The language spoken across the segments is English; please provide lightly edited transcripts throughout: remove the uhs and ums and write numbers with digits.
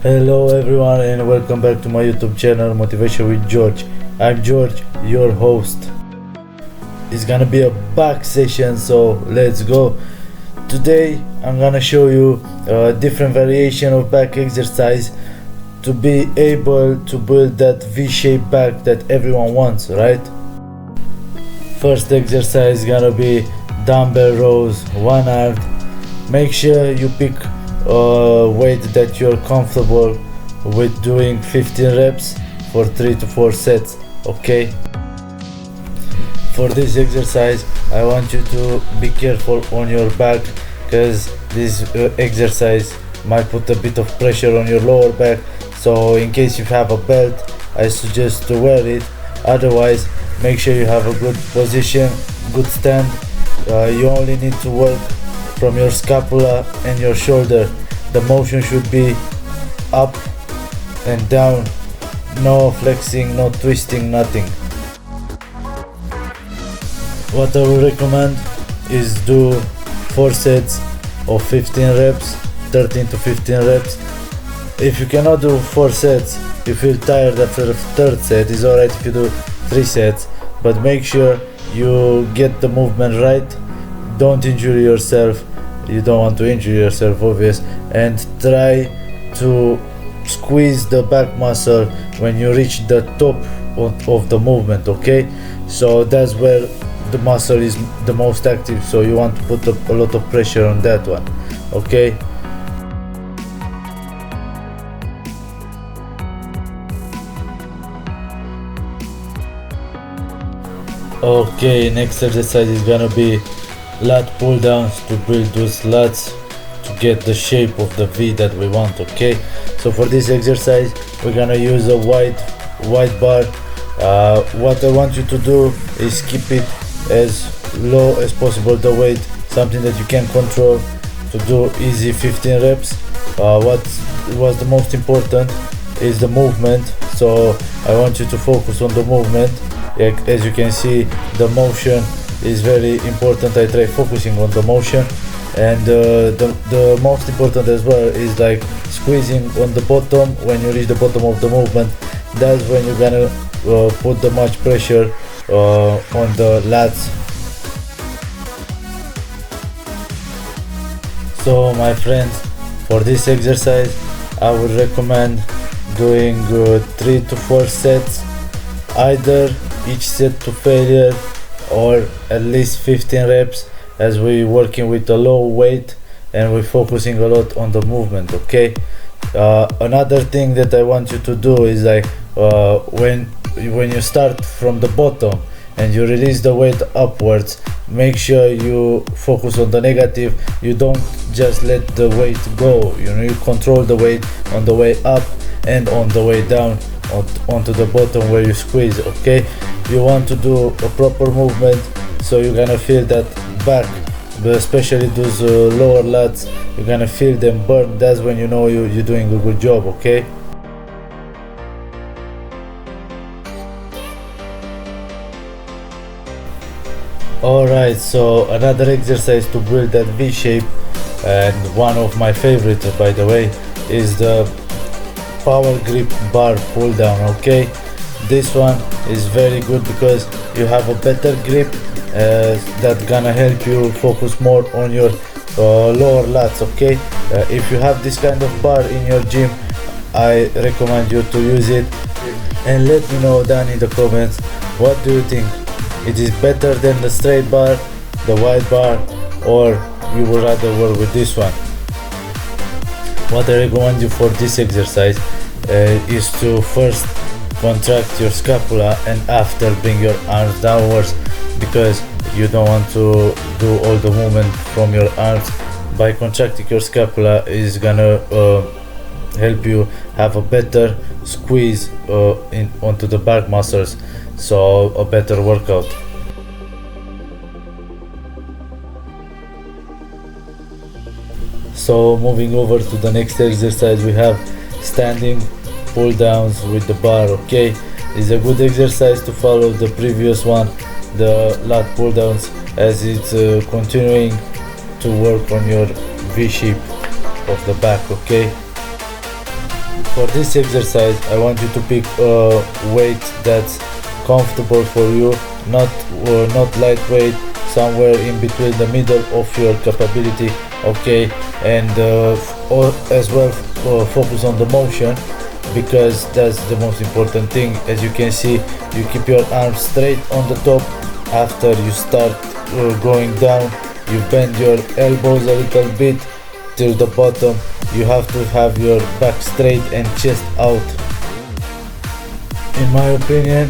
Hello everyone and welcome back to my YouTube channel Motivation with George. I'm George, your host. It's gonna be a back session, so let's go. Today I'm gonna show you a different variation of back exercise to be able to build that V-shaped back that everyone wants, right? First exercise is gonna be dumbbell rows, one armed. Make sure you pick weight that you're comfortable with doing 15 reps for 3 to 4 sets. Okay, for this exercise I want you to be careful on your back, because this exercise might put a bit of pressure on your lower back. So in case you have a belt, I suggest to wear it. Otherwise, make sure you have a good position, good stand. You only need to work from your scapula and your shoulder. The motion should be up and down, no flexing, no twisting, nothing. What I will recommend is do 4 sets of 15 reps, 13 to 15 reps. If you cannot do 4 sets, you feel tired after the third set, it's alright if you do 3 sets, but make sure you get the movement right. Don't injure yourself. You don't want to injure yourself, obvious, and try to squeeze the back muscle when you reach the top of the movement. Okay, so that's where the muscle is the most active, so you want to put a lot of pressure on that one. Okay, next exercise is gonna be lat pull downs to build those lats to get the shape of the V that we want. Okay, so for this exercise we're gonna use a wide bar. What I want you to do is keep it as low as possible, the weight, something that you can control, to do easy 15 reps. What was the most important is the movement, so I want you to focus on the movement. As you can see, the motion is very important. I try focusing on the motion, and the most important as well is like squeezing on the bottom. When you reach the bottom of the movement, that's when you're gonna put the much pressure on the lats. So my friends, for this exercise I would recommend doing 3 to 4 sets, either each set to failure or at least 15 reps, as we're working with a low weight and we're focusing a lot on the movement. Okay, another thing that I want you to do is like when you start from the bottom and you release the weight upwards, make sure you focus on the negative. You don't just let the weight go, you control the weight on the way up and on the way down onto the bottom where you squeeze. Okay, you want to do a proper movement, so you're gonna feel that back, but especially those lower lats, you're gonna feel them burn. That's when you know you're doing a good job. Okay, alright, so another exercise to build that V shape, and one of my favorites by the way, is the power grip bar pull down. Okay, this one is very good because you have a better grip that's gonna help you focus more on your lower lats. Okay, if you have this kind of bar in your gym, I recommend you to use it, and let me know down in the comments, what do you think? It is better than the straight bar, the wide bar, or you would rather work with this one? What I recommend you for this exercise is to first contract your scapula and after bring your arms downwards, because you don't want to do all the movement from your arms. By contracting your scapula is gonna help you have a better squeeze onto the back muscles, so a better workout. So moving over to the next exercise, we have standing pull downs with the bar. Okay, it's a good exercise to follow the previous one, the lat pull downs, as it's continuing to work on your V shape of the back. Okay, For this exercise I want you to pick a weight that's comfortable for you, not lightweight, somewhere in between the middle of your capability, okay? And as well focus on the motion, because that's the most important thing. As you can see, you keep your arms straight on the top. After you start going down, you bend your elbows a little bit till the bottom. You have to have your back straight and chest out. In my opinion,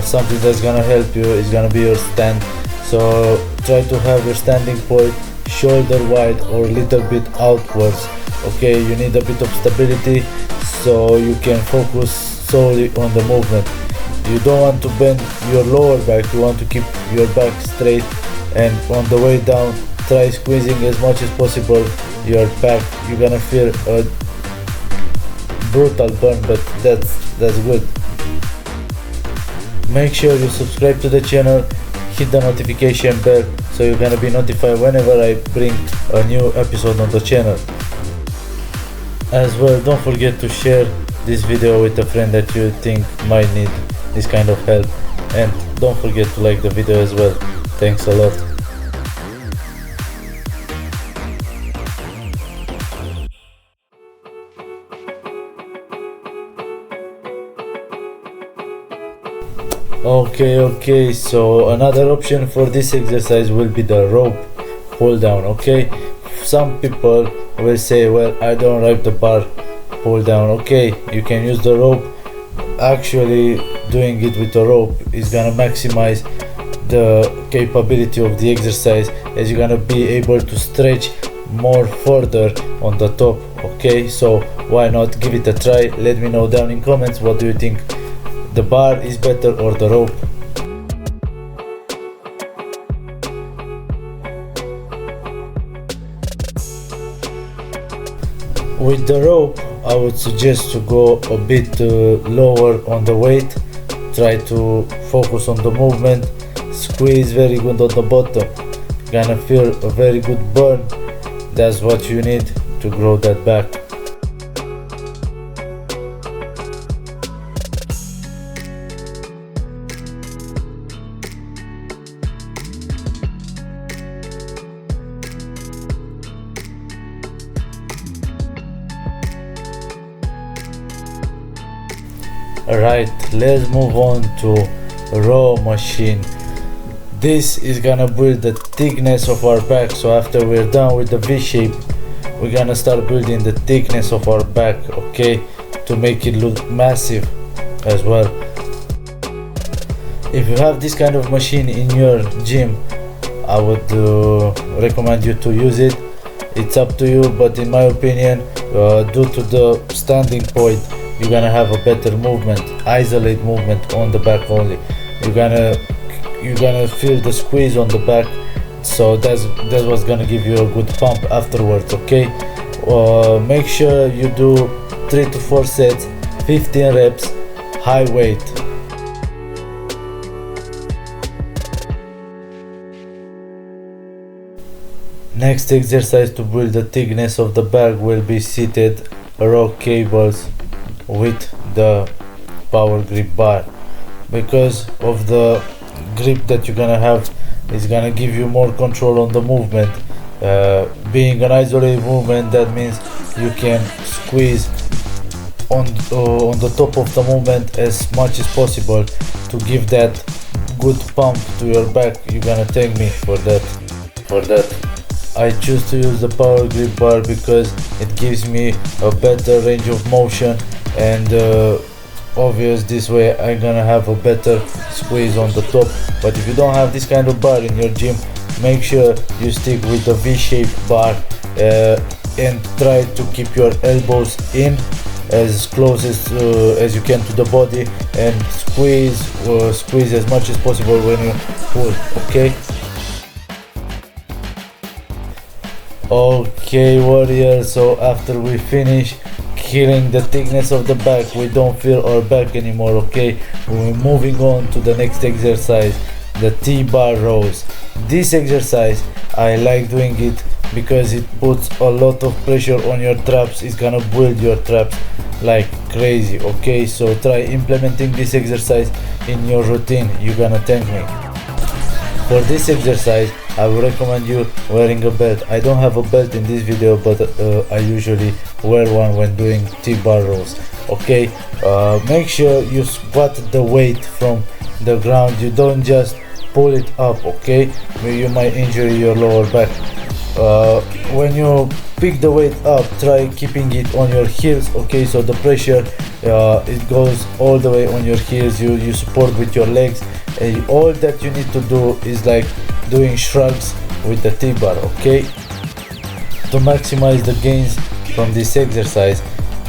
something that's gonna help you is gonna be your stand. So try to have your standing point shoulder wide or a little bit outwards, okay? You need a bit of stability so you can focus solely on the movement. You don't want to bend your lower back, you want to keep your back straight, and on the way down try squeezing as much as possible your back. You're gonna feel a brutal burn, but that's good. Make sure you subscribe to the channel, hit the notification bell so you're gonna be notified whenever I bring a new episode on the channel. As well, don't forget to share this video with a friend that you think might need this kind of help, and don't forget to like the video as well. Thanks a lot. Okay, so another option for this exercise will be the rope pull down, okay? Some people will say, well, I don't like the bar pull down. Okay, you can use the rope. Actually, doing it with a rope is gonna maximize the capability of the exercise, as you're gonna be able to stretch more further on the top, okay? So why not give it a try? Let me know down in comments, what do you think? The bar is better or the rope? With the rope, I would suggest to go a bit lower on the weight. Try to focus on the movement. Squeeze very good on the bottom. You're gonna feel a very good burn. That's what you need to grow that back. Alright, let's move on to row machine. This is gonna build the thickness of our back, so after we're done with the V shape, we're gonna start building the thickness of our back, okay, to make it look massive as well. If you have this kind of machine in your gym, I would recommend you to use it. It's up to you, but in my opinion, due to the standing point, you're gonna have a better movement, isolate movement on the back only. You're gonna feel the squeeze on the back, so that's what's gonna give you a good pump afterwards, okay? Make sure you do 3 to 4 sets, 15 reps, high weight. Next exercise to build the thickness of the back will be seated row cables with the power grip bar. Because of the grip that you're gonna have, is gonna give you more control on the movement. Being an isolated movement, that means you can squeeze on the top of the movement as much as possible to give that good pump to your back. You're gonna thank me for that. I choose to use the power grip bar because it gives me a better range of motion, and obvious this way I'm gonna have a better squeeze on the top. But if you don't have this kind of bar in your gym, make sure you stick with the V-shaped bar and try to keep your elbows in as close as you can to the body, and squeeze as much as possible when you pull, okay? Okay, warriors, so after we finish killing the thickness of the back, we don't feel our back anymore, okay? We're moving on to the next exercise, the T-bar rows. This exercise, I like doing it because it puts a lot of pressure on your traps. It's gonna build your traps. like crazy. Okay, so try implementing this exercise in your routine, you're gonna thank me. For this exercise I would recommend you wearing a belt. I don't have a belt in this video, but I usually wear one when doing T-bar rows. Okay, make sure you squat the weight from the ground, you don't just pull it up. Okay, you might injure your lower back. When you pick the weight up, try keeping it on your heels. Okay, so the pressure it goes all the way on your heels, you support with your legs, and all that you need to do is like doing shrugs with the T-bar. Okay, to maximize the gains from this exercise,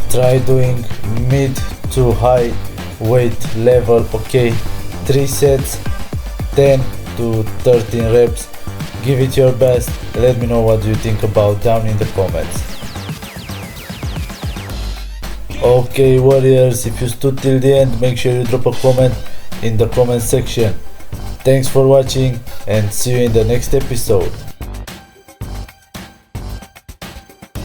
try doing mid to high weight level. Okay, 3 sets, 10 to 13 reps. Give it your best. Let me know what you think about down in the comments. Okay warriors, if you stood till the end, make sure you drop a comment in the comment section. Thanks for watching and see you in the next episode.